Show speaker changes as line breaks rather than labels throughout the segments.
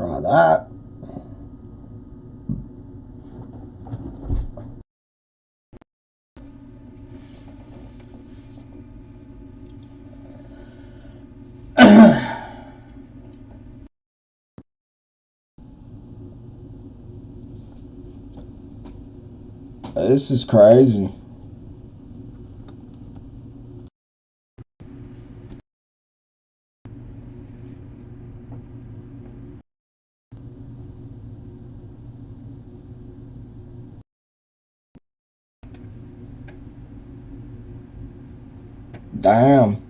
Try that. This is crazy. Damn.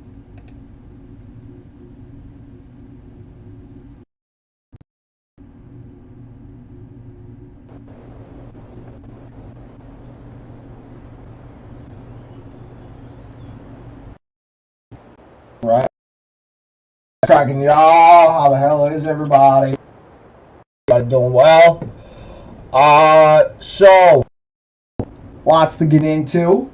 Right. Cracking, y'all. How the hell is everybody? Everybody doing well? So lots to get into.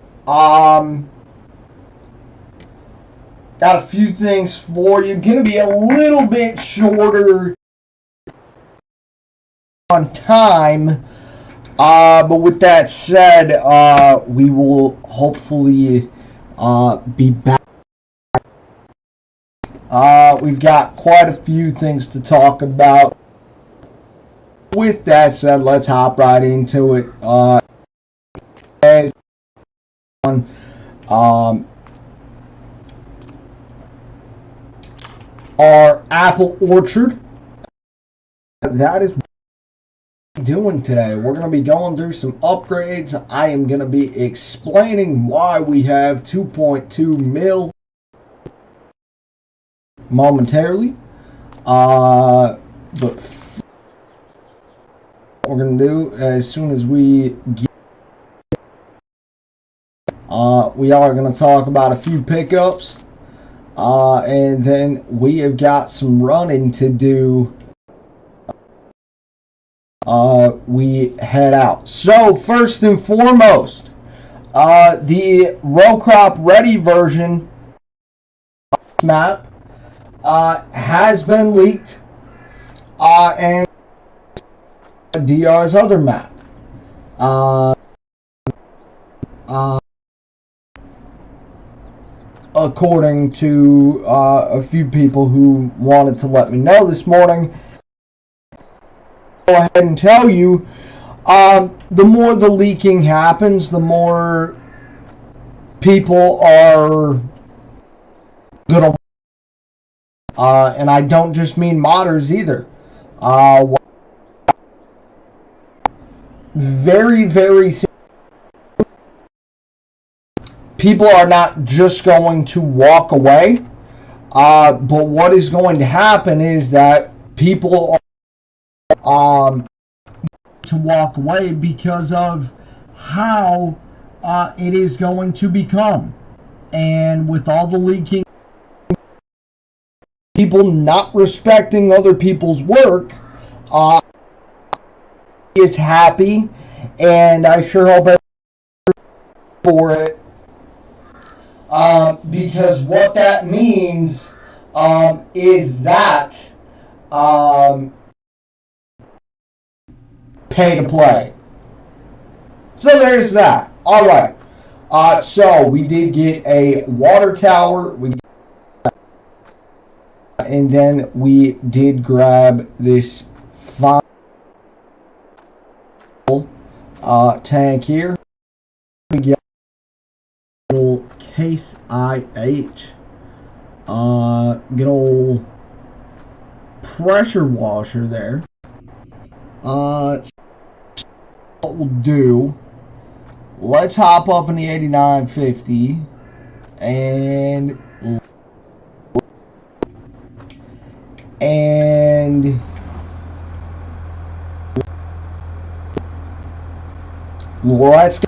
Got a few things for you. Gonna be a little bit shorter on time. But with that said, we will hopefully be back. We've got quite a few things to talk about. With that said, let's hop right into it. Our apple orchard. That is what we're doing today. We're going to be going through some upgrades. I am going to be explaining why we have 2.2 mil momentarily. But what we're going to do as soon as we get, we are going to talk about a few pickups. And then we have got some running to do. We head out. So first and foremost, the row crop ready version map has been leaked, and DR's other map. According to a few people who wanted to let me know this morning, go ahead and tell you, the more the leaking happens, the more people are gonna, and I don't just mean modders either. Very people are not just going to walk away, but what is going to happen is that people are to walk away because of how it is going to become. And with all the leaking, people not respecting other people's work, is happy, and I sure hope for it. Because what that means is that pay to play. So there's that. Alright. So we did get a water tower. And then we did grab this final tank here. We get Case MIch, good old pressure washer there. What we'll do, let's hop up in the 8950 and let's go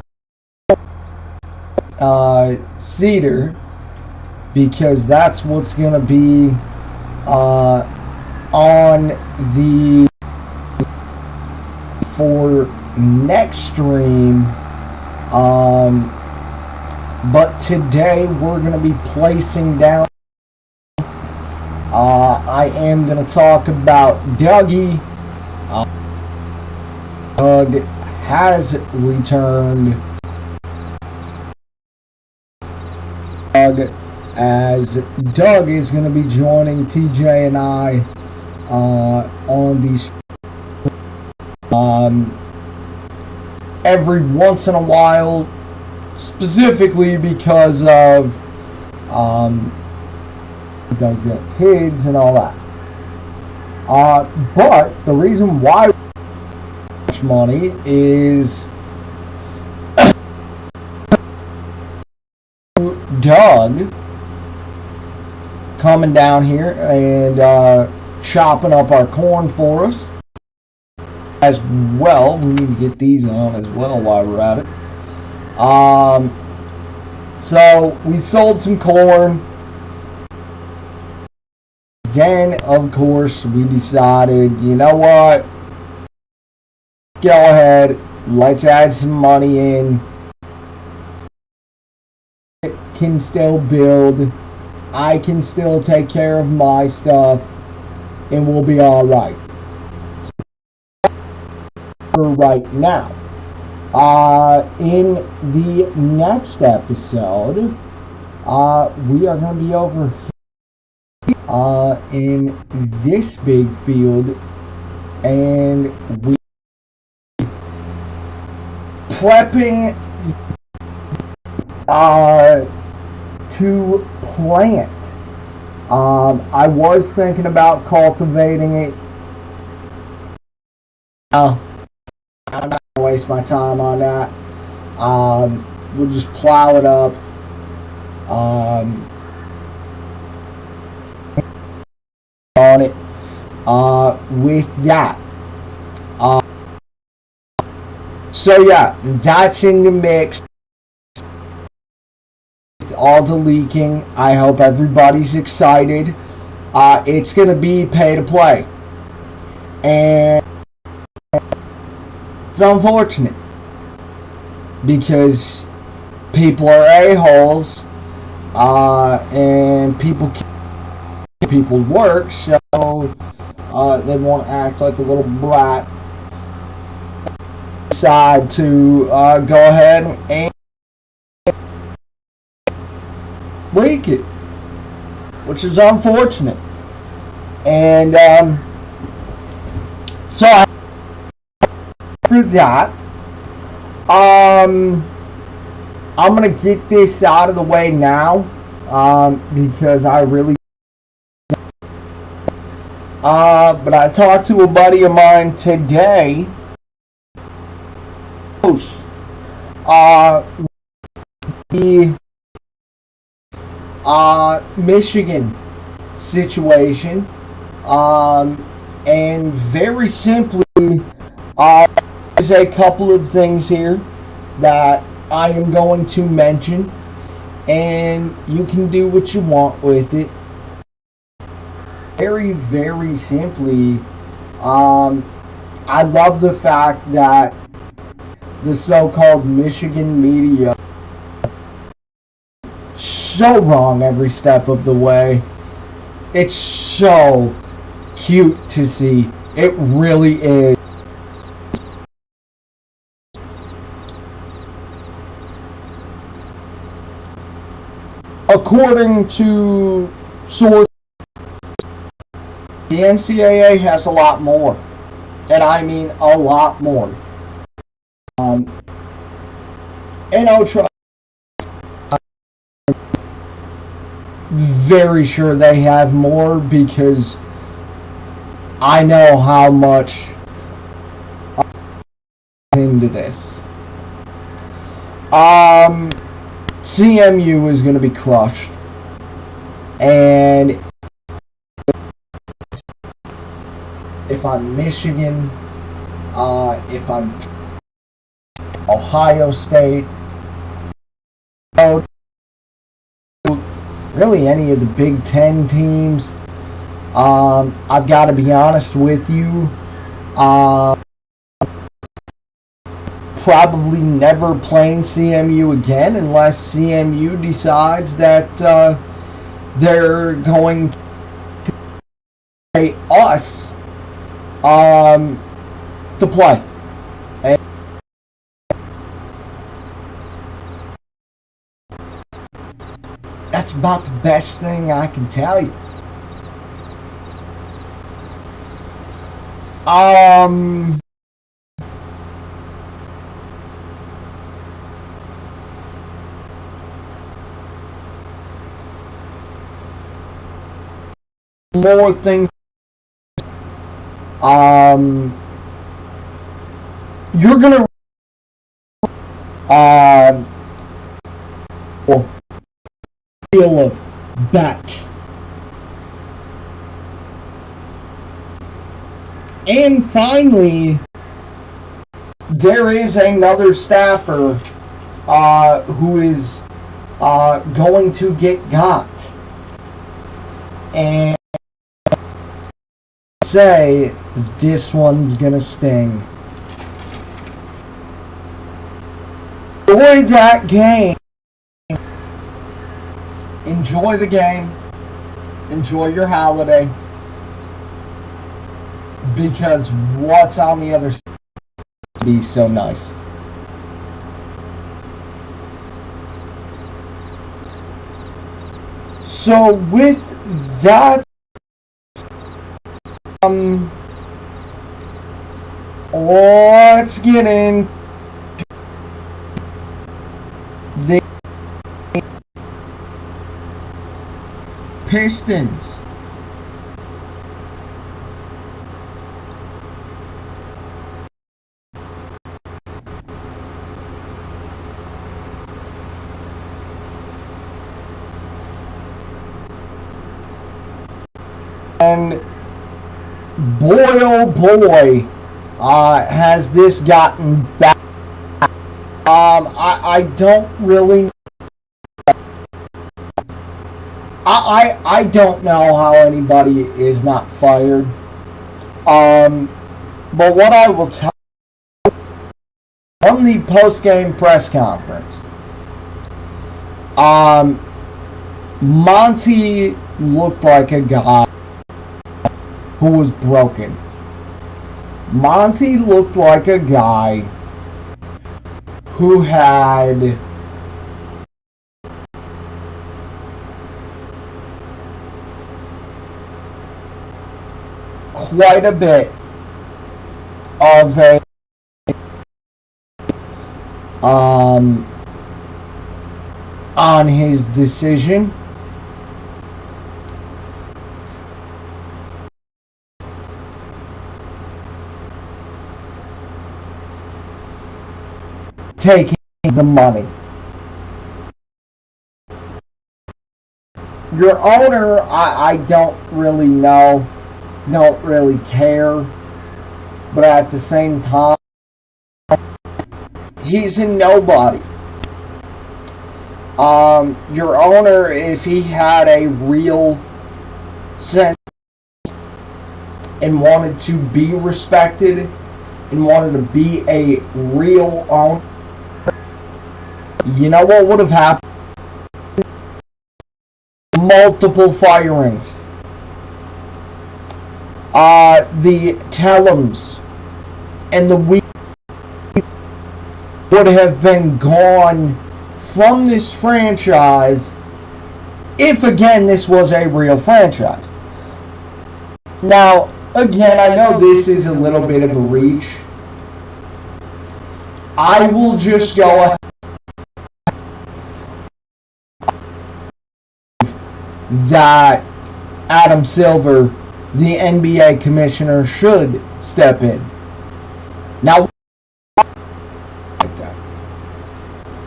cedar, because that's what's going to be on the for next stream, but today we're going to be placing down I am going to talk about Dougie. Doug has returned. As Doug is going to be joining TJ and I on these every once in a while, specifically because of Doug's got kids and all that. But the reason why much money is Doug coming down here and chopping up our corn for us as well. We need to get these on as well while we're at it. So we sold some corn. Again, of course, we decided, you know what? Go ahead, let's add some money in. It can still build. I can still take care of my stuff, and we'll be all right. So, for right now, in the next episode, we are going to be over here in this big field, and we prepping to plant. I was thinking about cultivating it. I'm not going to waste my time on that. We'll just plow it up. On it with that. So yeah, that's in the mix. All the leaking. I hope everybody's excited. It's gonna be pay to play, and it's unfortunate because people are a-holes, and people work, so they won't act like a little brat. Decide to go ahead and leak it, which is unfortunate. And so after that, I'm gonna get this out of the way now, because I really but I talked to a buddy of mine today. The Michigan situation, and very simply, there's a couple of things here that I am going to mention, and you can do what you want with it. Very, very simply, I love the fact that the so-called Michigan media so wrong every step of the way. It's so cute to see. It really is. According to sources, the NCAA has a lot more, and I mean a lot more. And I'll try. Very sure they have more because I know how much into this. CMU is going to be crushed, and if I'm Michigan, if I'm Ohio State, really any of the Big Ten teams, I've got to be honest with you, probably never playing CMU again unless CMU decides that they're going to us to play. And that's about the best thing I can tell you. More things. You're gonna feel of that. And finally, there is another staffer who is going to get got. And say this one's gonna sting. Enjoy that game. Enjoy the game. Enjoy your holiday. Because what's on the other side be so nice. So with that, let's get in the Pistons. And boy, oh boy, has this gotten back. I don't really. I don't know how anybody is not fired. But what I will tell you, on the post-game press conference, Monty looked like a guy who was broken. Monty looked like a guy who had quite a bit of a on his decision. Taking the money. Your owner, I don't really know, don't really care, but at the same time, he's a nobody. Your owner, if he had a real sense and wanted to be respected and wanted to be a real owner, you know what would have happened? Multiple firings. The Tellums and the Week would have been gone from this franchise if, again, this was a real franchise. Now, again, I know this is a little bit of a reach. I will just go ahead that Adam Silver, the NBA commissioner, should step in. Now,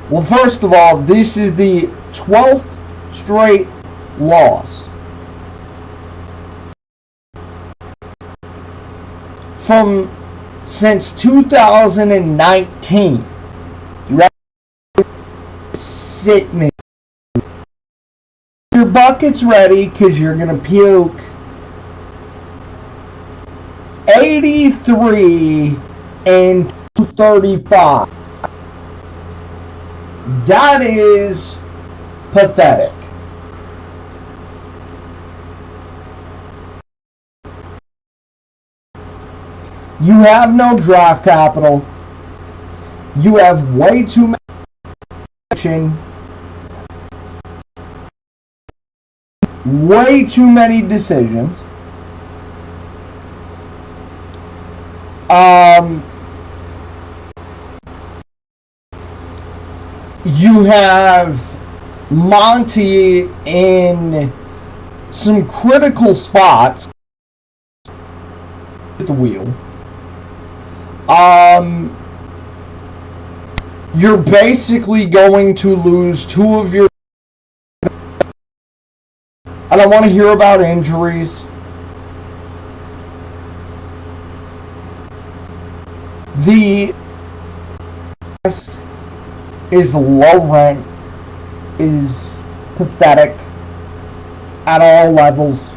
well, first of all, this is the 12th straight loss since 2019. You ready? Sit me. Your bucket's ready because you're going to puke. 83 and 235. That is pathetic. You have no draft capital. You have way too many decisions. You have Monty in some critical spots at the wheel. You're basically going to lose two of your... I don't want to hear about injuries. The is low rent, is pathetic at all levels.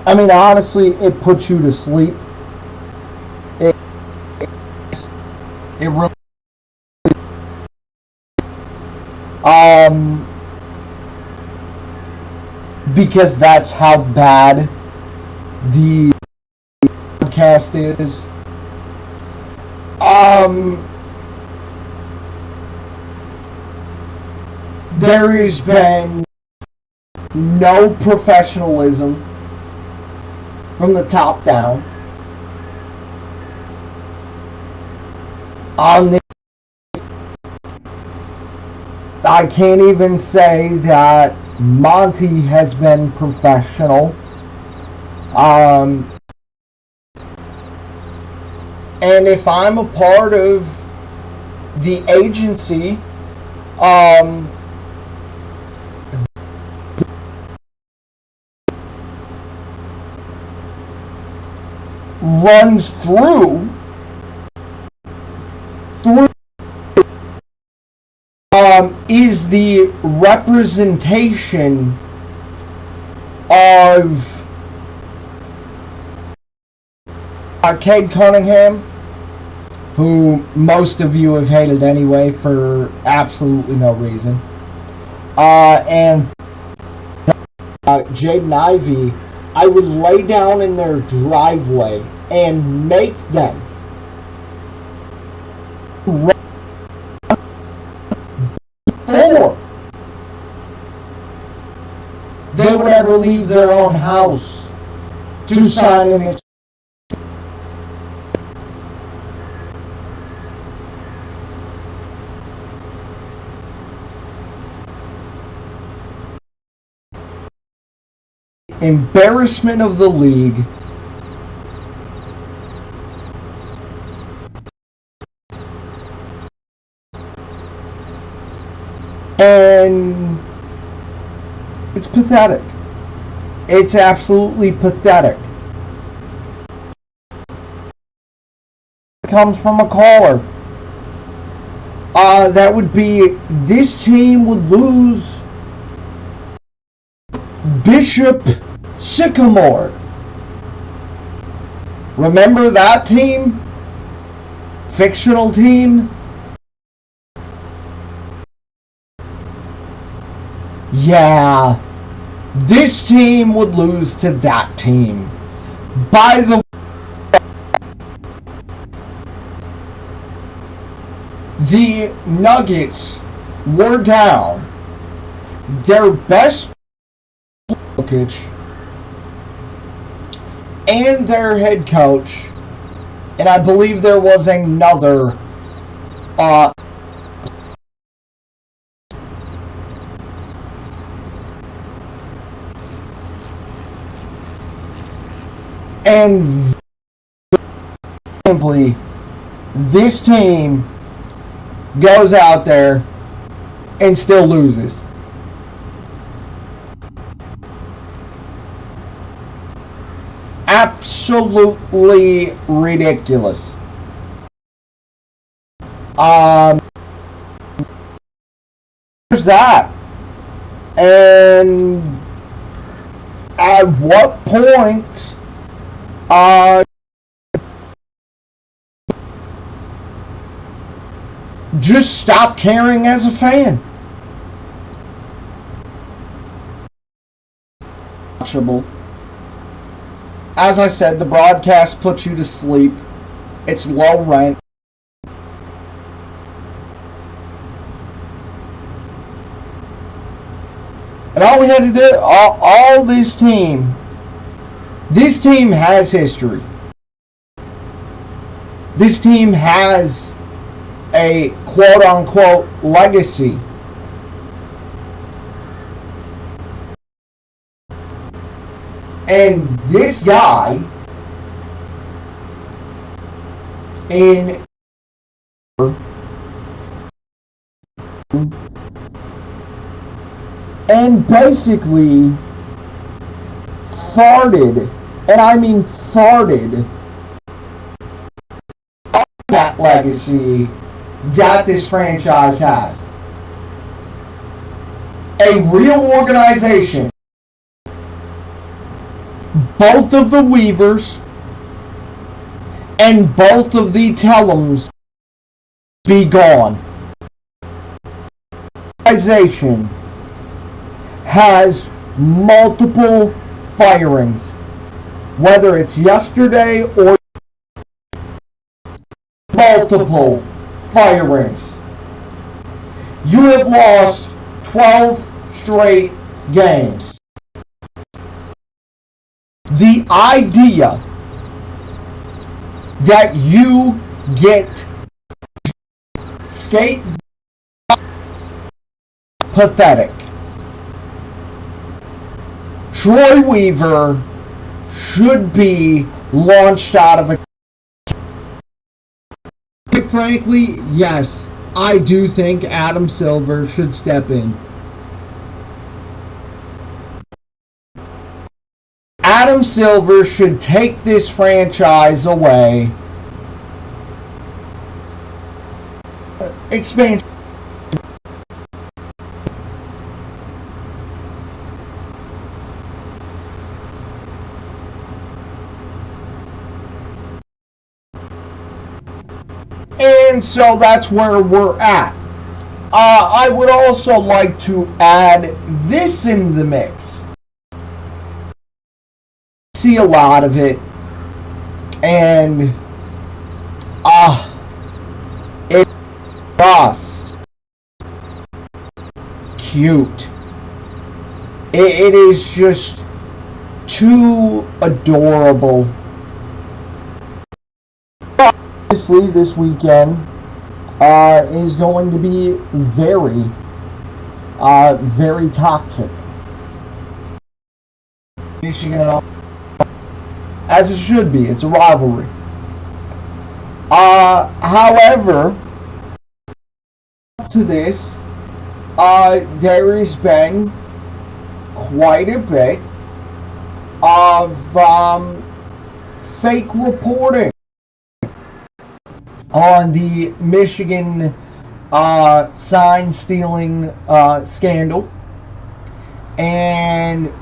I mean, honestly, it puts you to sleep. It really... because that's how bad the podcast is. There has been no professionalism from the top down on this. I can't even say that Monty has been professional. And if I'm a part of the agency, runs through is the representation of Cade Cunningham, who most of you have hated anyway for absolutely no reason, and Jaden Ivey. I would lay down in their driveway and make them run before they would ever leave their own house to sign an extension. Embarrassment of the league. And it's pathetic. It's absolutely pathetic. It comes from a caller. That would be, this team would lose Bishop Sycamore. Remember that team? Fictional team? Yeah. This team would lose to that team. By the way, the Nuggets were down their best coach and their head coach, and I believe there was another and simply this team goes out there and still loses. Absolutely ridiculous. There's that. And at what point just stop caring as a fan? Watchable. as I said, the broadcast puts you to sleep. It's low rent. And all we had to do, all this team has history. This team has a quote-unquote legacy. And this guy in and basically farted, and I mean farted, that legacy that this franchise has. A real organization. Both of the Weavers and both of the Tellums be gone. Organization has multiple firings, whether it's yesterday or multiple firings. You have lost 12 straight games. The idea that you get skate pathetic. Troy Weaver should be launched out of a... Quite frankly, yes, I do think Adam Silver should step in. Adam Silver should take this franchise away. Expansion. And so that's where we're at. I would also like to add this in the mix. See a lot of it, and it's just cute. It is just too adorable. Obviously, this weekend is going to be very, very toxic. Michigan, as it should be. It's a rivalry. However, up to this, there has been quite a bit of fake reporting on the Michigan sign stealing scandal, and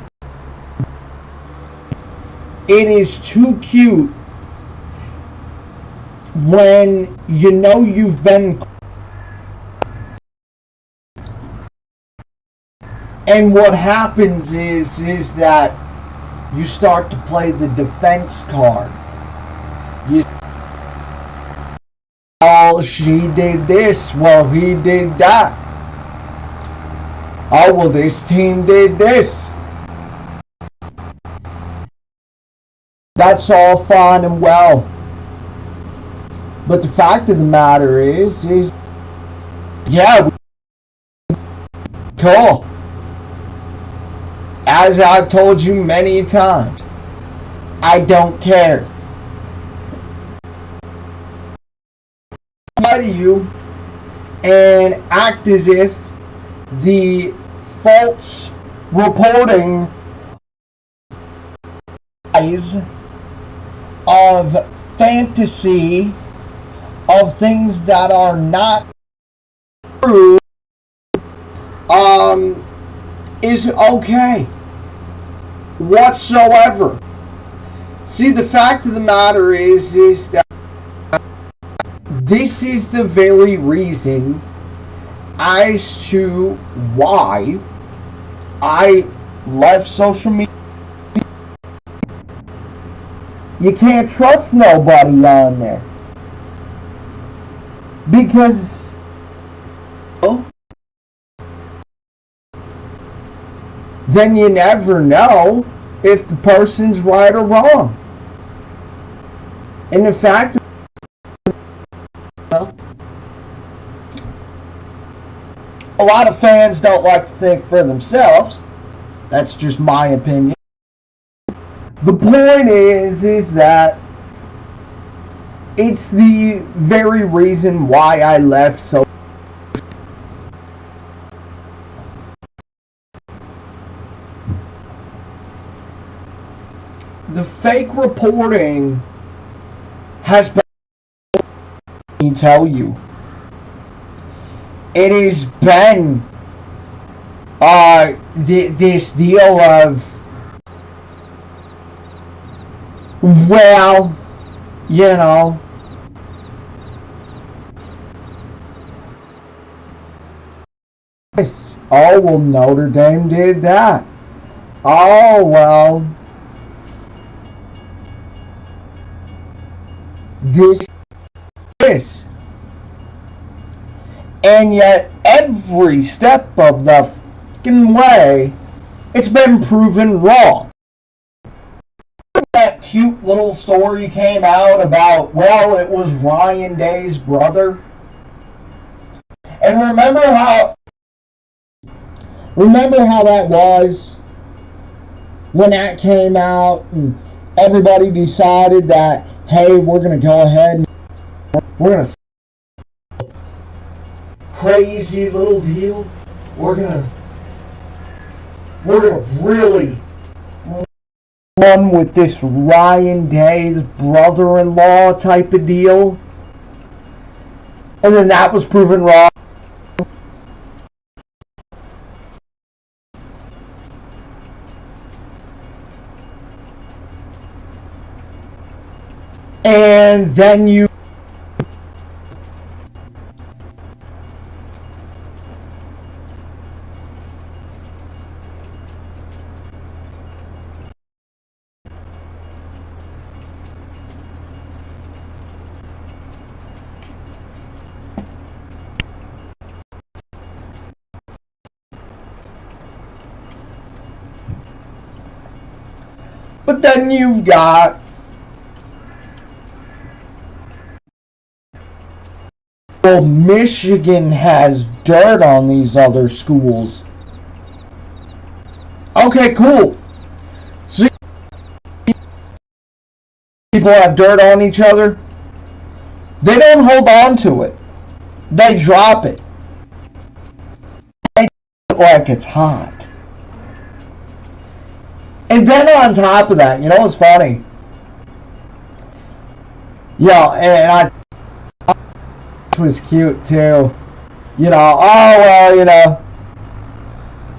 it is too cute when you know you've been, and what happens is that you start to play the defense card. Oh, she did this, well, he did that. Oh, well, this team did this. That's all fine and well. But the fact of the matter is yeah, cool. As I've told you many times, I don't care. Lie to you and act as if the false reporting of fantasy of things that are not true is okay whatsoever. See, the fact of the matter is that this is the very reason as to why I left social media. You can't trust nobody on there. Because then you never know if the person's right or wrong. And the fact, well, a lot of fans don't like to think for themselves. That's just my opinion. The point is that it's the very reason why I left so. The fake reporting has been, let me tell you, it has been this deal of, well, you know, oh, well, Notre Dame did that. Oh, well, this. And yet, every step of the fucking way, it's been proven wrong. That cute little story came out about, well, it was Ryan Day's brother. And remember how that was when that came out and everybody decided that, hey, we're going to go ahead and we're going to crazy little deal. We're going to really run with this Ryan Day's brother-in-law type of deal. And then that was proven wrong. And then you but then you've got well, Michigan has dirt on these other schools. Okay, cool. So people have dirt on each other. They don't hold on to it. They drop it. They do it like it's hot. And then on top of that, you know what's funny? Yeah, and was cute too. You know, oh well, you know,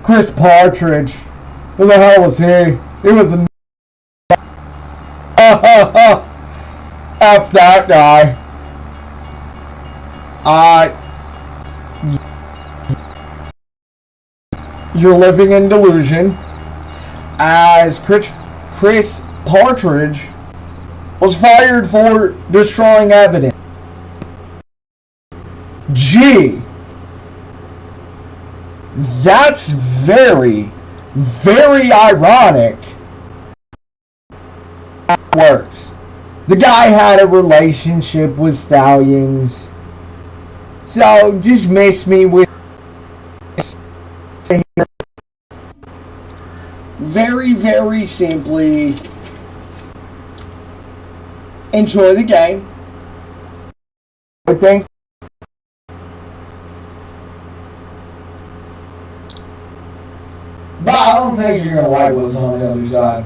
Chris Partridge. Who the hell was he? He was a F that guy. You're living in delusion, as Chris Partridge was fired for destroying evidence. Gee, that's very, very ironic. That works. The guy had a relationship with Stallions, so just miss me with very, very simply enjoy the game. But thanks. But I don't think you're gonna like what's on the other side.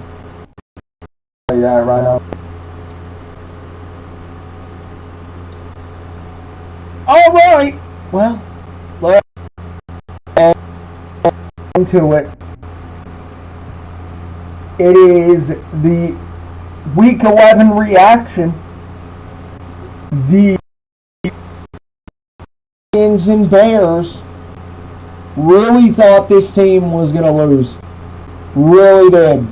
Yeah, right now. Alright, well, let's get into it. It is the Week 11 reaction. The Lions and Bears really thought this team was going to lose. Really did.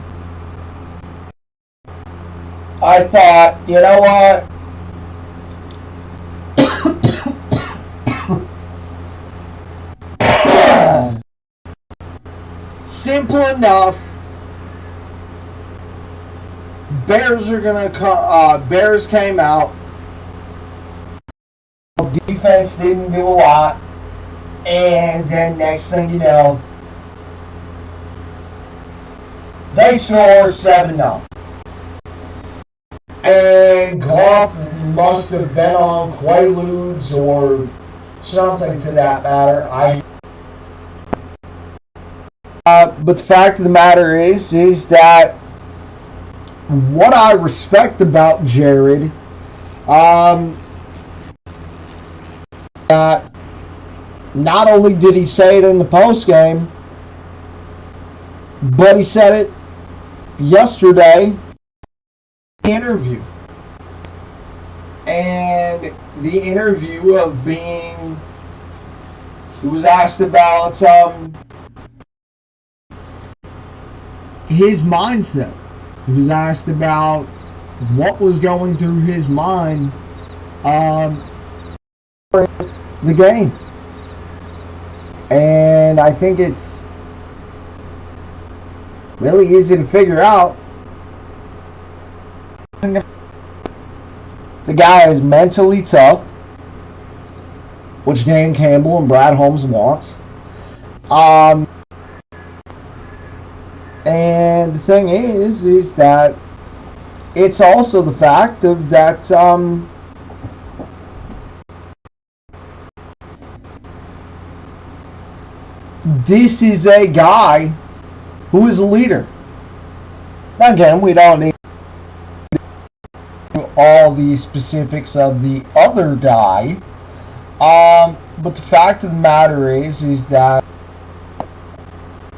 I thought, you know what? Simple enough. Bears are gonna come. Bears came out. Defense didn't do a lot, and then next thing you know, they score 7-0. And Goff must have been on Quaaludes or something to that matter. But the fact of the matter is that what I respect about Jared, that not only did he say it in the postgame, but he said it yesterday in the interview. And the interview of being, he was asked about his mindset. He was asked about what was going through his mind the game. And I think it's really easy to figure out. The guy is mentally tough, which Dan Campbell and Brad Holmes wants. And the thing is that it's also the fact of that this is a guy who is a leader. Now again, we don't need all the specifics of the other guy, but the fact of the matter is that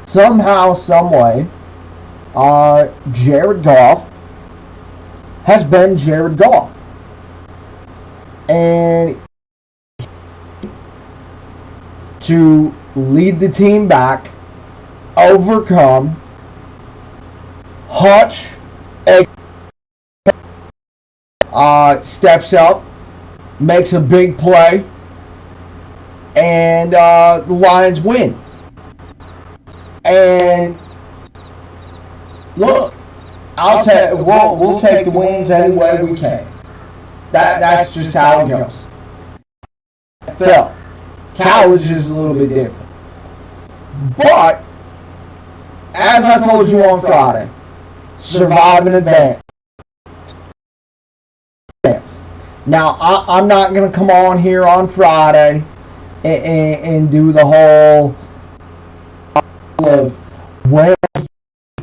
somehow, someway, Jared Goff has been Jared Goff, and to lead the team back, overcome, Hutch steps up, makes a big play, and the Lions win. And look, we'll take the wins any way we can. That's just how it goes. NFL, college is a little bit different. But as I told you on Friday, survive and advance. Now, I'm not going to come on here on Friday and do the whole of, well, you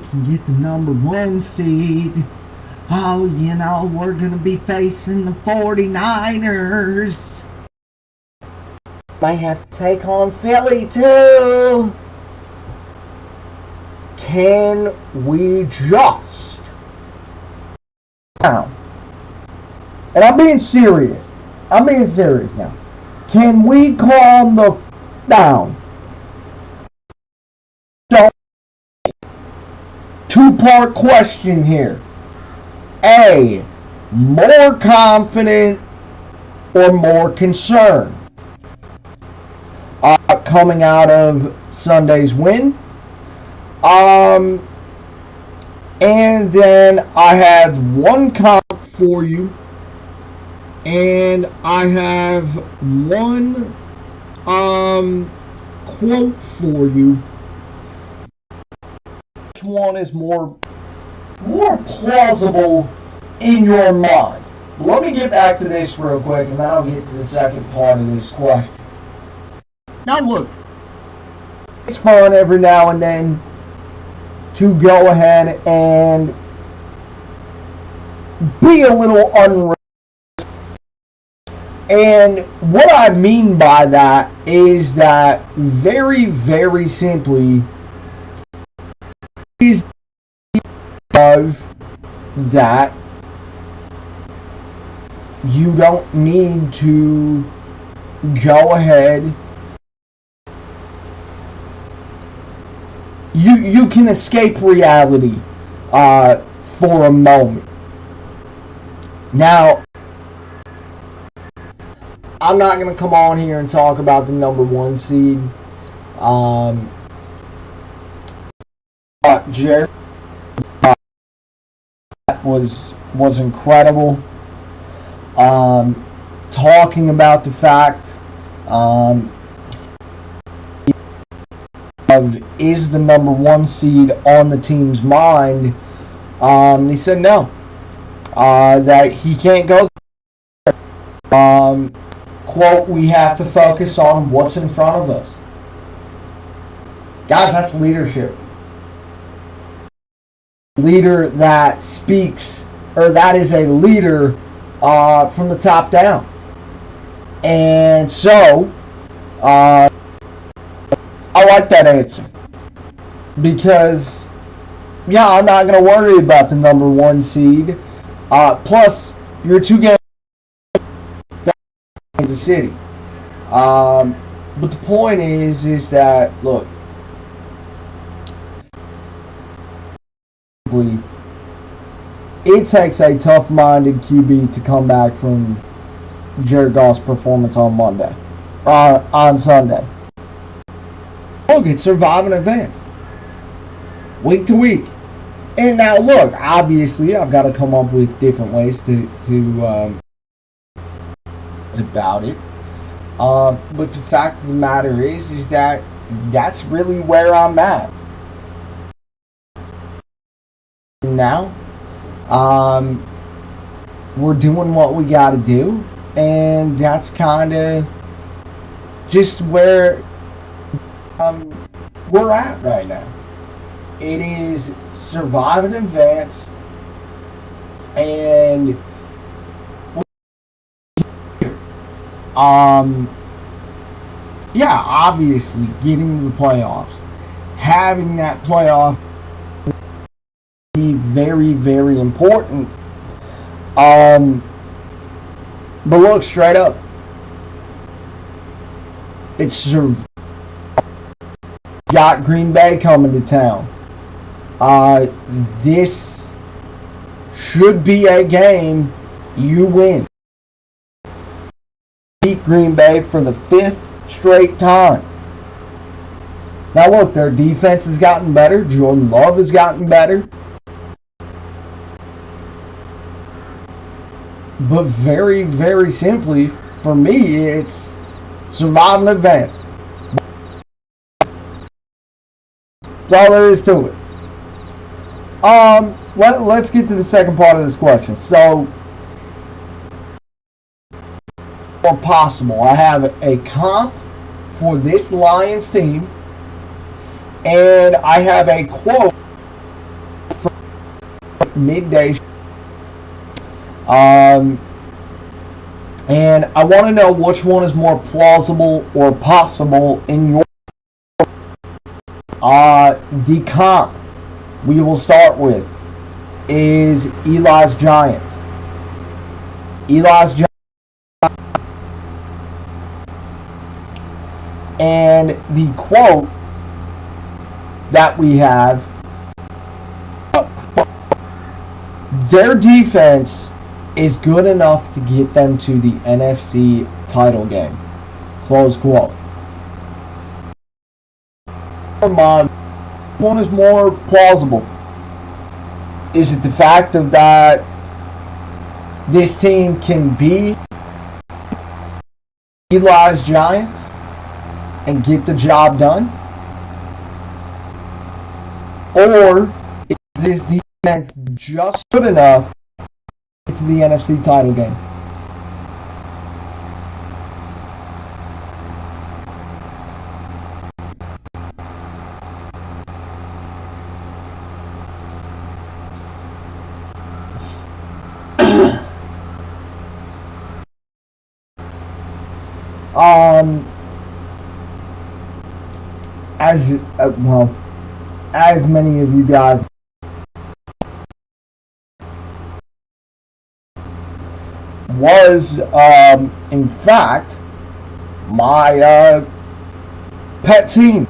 can get the number 1 seed. Oh, you know, we're going to be facing the 49ers. Might have to take on Philly, too. Can we just now? And I'm being serious. I'm being serious now. Can we calm the down? Two-part question here. A, more confident or more concerned coming out of Sunday's win? And then I have one comment for you, and I have one quote for you. Which one is more plausible in your mind? Let me get back to this real quick, and then I'll get to the second part of this question. Now look, it's fun every now and then to go ahead and be a little unreal. And what I mean by that is that very, very simply is of that you don't need to go ahead. You can escape reality for a moment. Now, I'm not going to come on here and talk about the number 1 seed. Jerry was incredible. Talking about the fact of is the number 1 seed on the team's mind, he said no, that he can't go there. Quote, we have to focus on what's in front of us. Guys, that's leadership. Leader that speaks, or that is a leader from the top down. And so, I like that answer. Because, yeah, I'm not going to worry about the number 1 seed. Plus, you're 2 games Kansas City. But the point is that, look, it takes a tough-minded QB to come back from Jared Goff's performance on Sunday. Look, it's survive and advance, week to week. And now, look, obviously, I've got to come up with different ways to about it. But the fact of the matter is that that's really where I'm at. And now, we're doing what we got to do, and that's kind of just where we're at right now. It is survive and advance, and yeah, obviously getting to the playoffs, having that playoff be very, very important. But look, straight up, it's got Green Bay coming to town. This should be a game you win. Beat Green Bay for the 5th straight time. Now look, their defense has gotten better. Jordan Love has gotten better. But very, very simply, for me, it's survive and advance. That's all there is to it. Let's get to the second part of this question. So, or possible, I have a comp for this Lions team, and I have a quote from midday. And I want to know which one is more plausible or possible in your the comp we will start with is Eli's Giants. Eli's Giants. And the quote that we have, their defense is good enough to get them to the NFC title game. Close quote. One is more plausible. Is it the fact of that this team can beat Eli's Giants and get the job done? Or is this defense just good enough to get to the NFC title game? As many of you guys was, in fact, my pet team.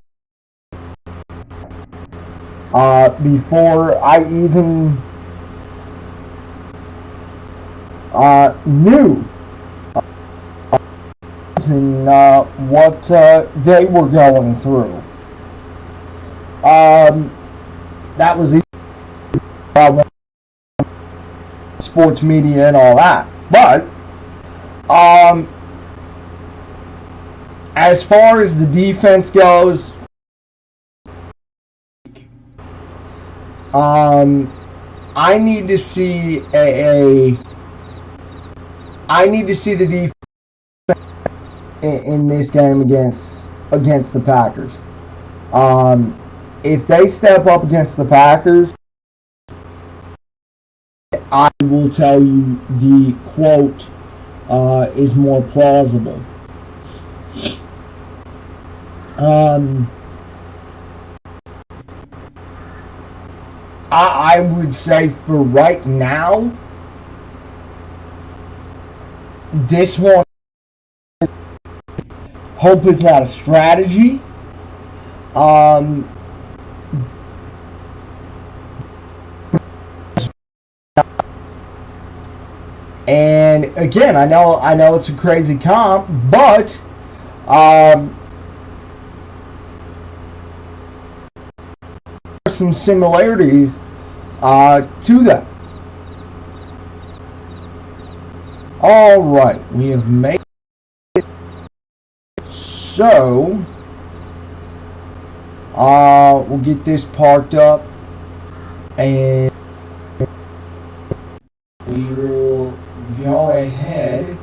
Before I even knew and what they were going through. That was sports media and all that. But as far as the defense goes, I need to see I need to see the defense in this game against the Packers. If they step up against the Packers, I will tell you the quote is more plausible. I would say for right now, this one, hope is not a strategy. And again, I know it's a crazy comp, but some similarities to that. All right, we have made it. So we'll get this parked up, and we will go ahead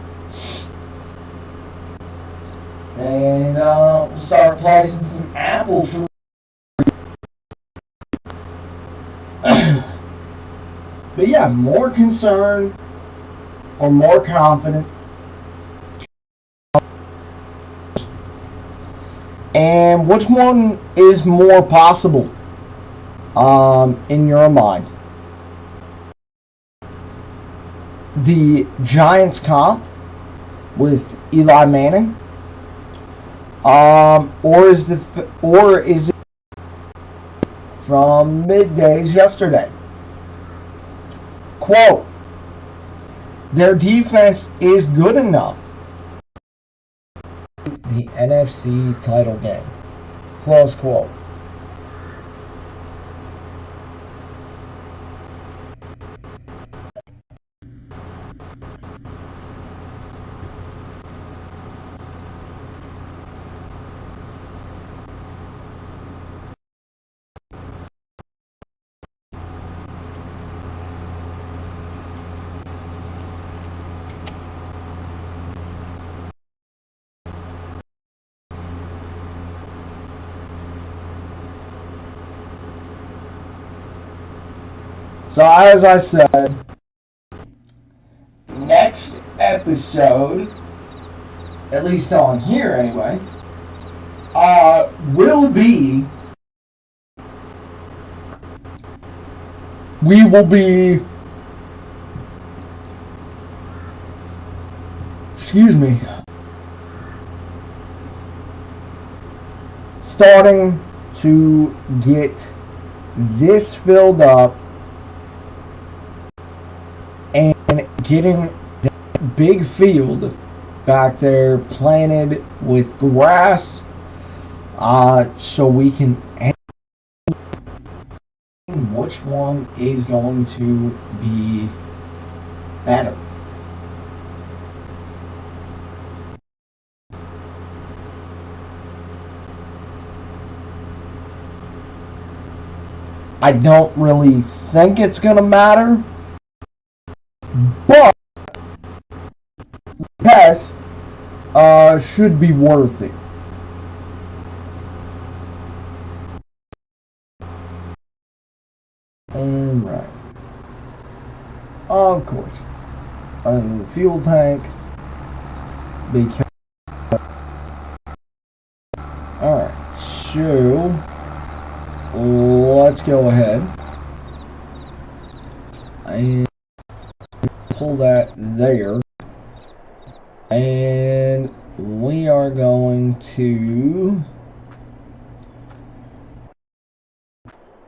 and we'll start placing some apple trees. But yeah, more concerned or more confident, and which one is more possible in your mind? The Giants comp with Eli Manning, or is it from middays yesterday? Quote, their defense is good enough. The NFC title game. Close quote. So as I said, next episode, at least on here anyway, we will be, starting to get this filled up and getting that big field back there planted with grass, so we can which one is going to be better. I don't really think it's going to matter, but the test should be worth it. Alright. Of course. The fuel tank. Be careful. Alright, so let's go ahead and pull that there, and we are going to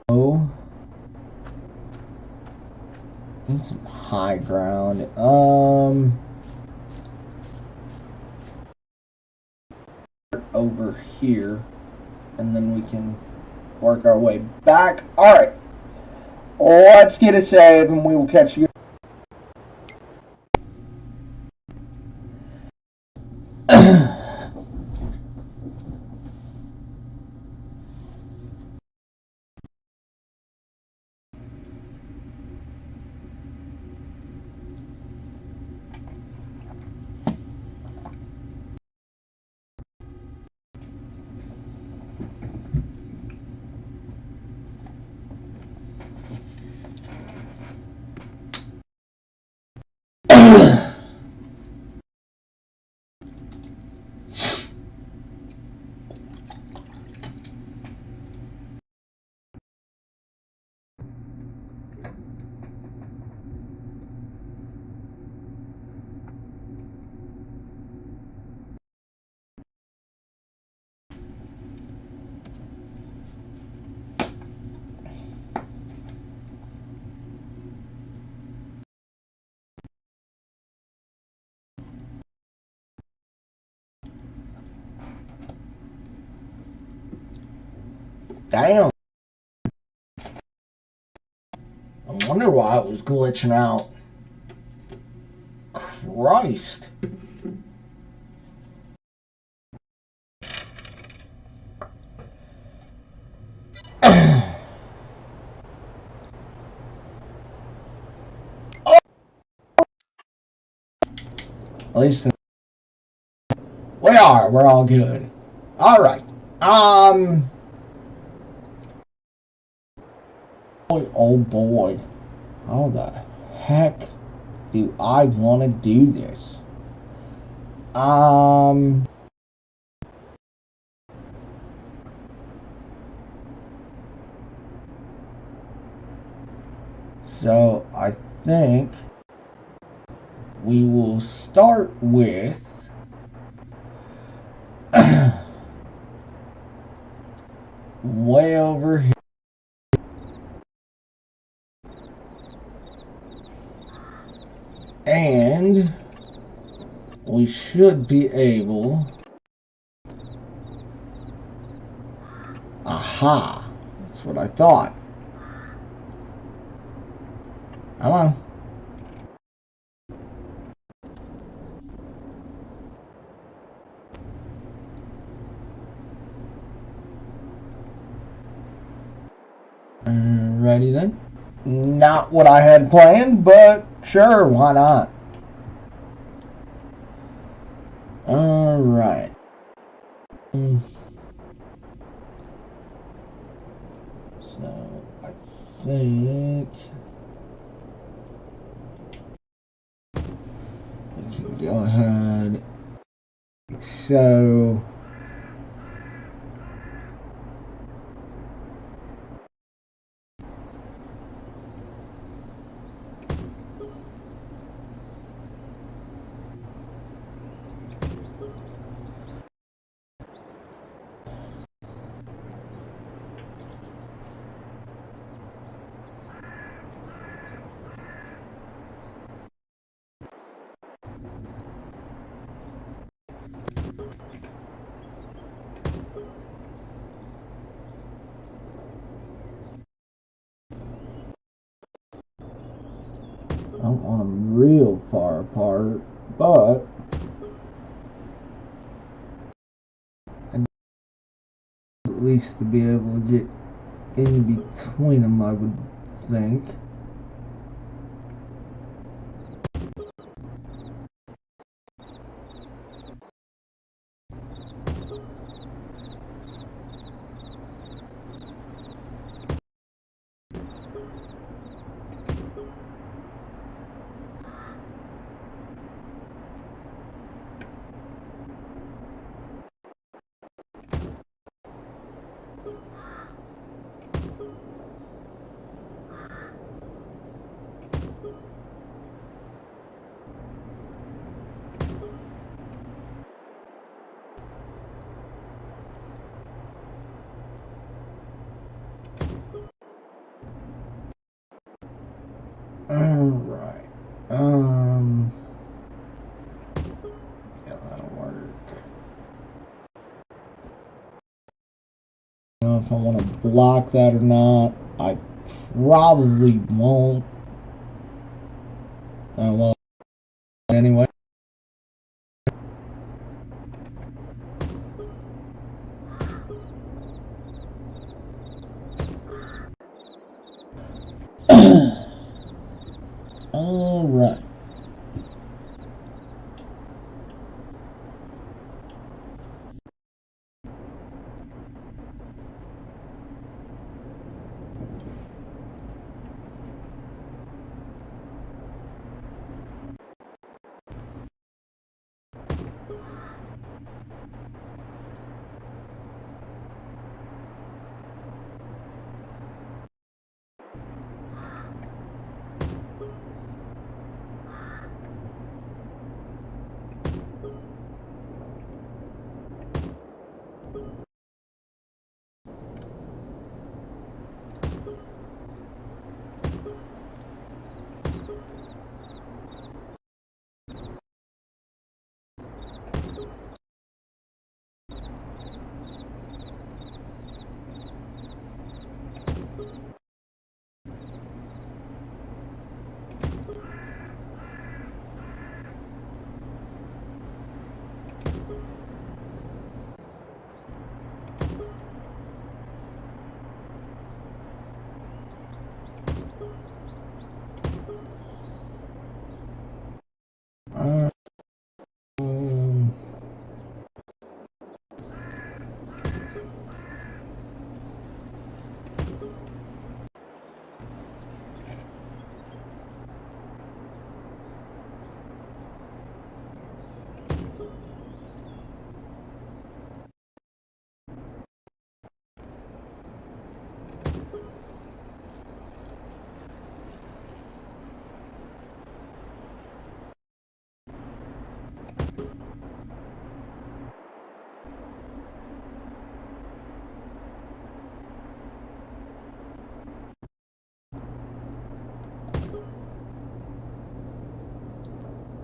go Need some high ground. Over here, and then we can work our way back. All right, let's get a save, and we will catch you. Damn. I wonder why it was glitching out. Christ. At least we're all good. All right. Oh boy. How the heck do I want to do this? So I think we will start with way over here. And we should be able... Aha! That's what I thought. Come on. Ready then? Not what I had planned, but sure, why not? Alright. So, I think we can go ahead. So, I don't want them real far apart, but at least to be able to get in between them, I would think. Alright. Yeah, that'll work. I don't know if I want to block that or not. I probably won't. Well, anyway. All right.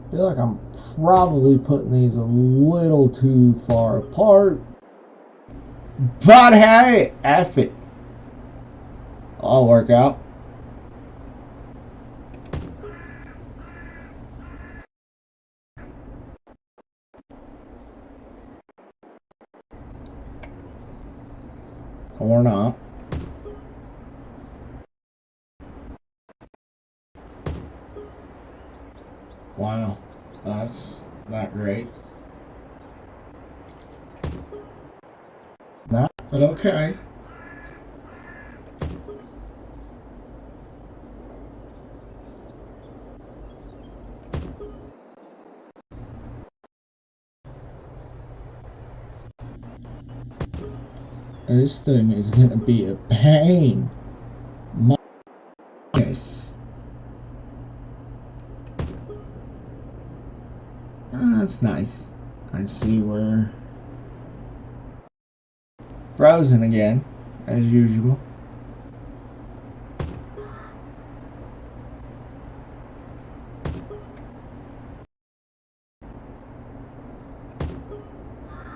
I feel like I'm probably putting these a little too far apart. But hey, F it. I'll work out. Or not. Wow, that's not great. Not, but okay. This thing is gonna be a pain. My goodness. That's nice. I see we're frozen again, as usual.